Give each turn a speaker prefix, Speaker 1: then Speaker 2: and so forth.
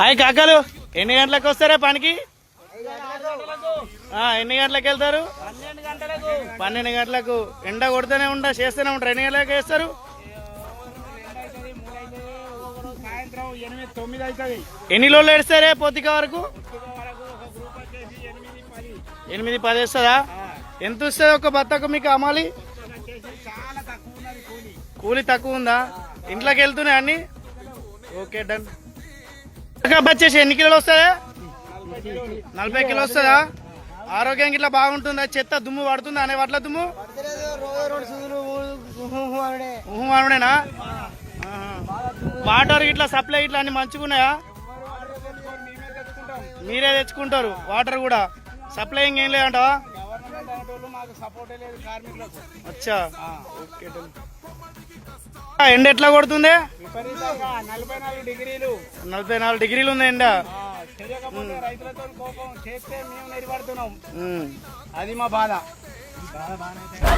Speaker 1: అయ్యి కాకలు ఎన్ని గంటలకు వస్తారా పనికి? ఎన్ని గంటలకు వెళ్తారు? 12 గంటలకు. ఎండ కొడుతూనే ఉంటా చేస్తూనే ఉంటారు. ఎన్ని గంటలకు వేస్తారు? ఎన్ని లోళ్ళు వేస్తారే పొద్దుక వరకు? 8-10 వస్తుందా? ఎంత వస్తుంది ఒక బత్తకు మీకు అమ్మాలి? కూలి తక్కువ ఉందా? ఇంట్లోకి వెళ్తున్నాయి అన్ని? Okay done. వచ్చేసి ఎన్ని కిలోలు వస్తాయా? 40 కిలో వస్తుందా? ఆరోగ్యం ఇట్లా బాగుంటుందా? చెత్త దుమ్ము పడుతుందా? అనే వాట్ల దుమ్ము ఊహునేనా? వాటర్ ఇట్లా సప్లై ఇట్లా అన్ని మంచిగున్నాయా? మీరే తెచ్చుకుంటారు వాటర్ కూడా? సప్లైంగ్ ఏం లేదంటావా? అచ్చా ఓకే డన్. ఎండ ఎట్లా కొడుతుంది? 44 డిగ్రీలు ఉంది ఎండ.
Speaker 2: అది మా బాధ.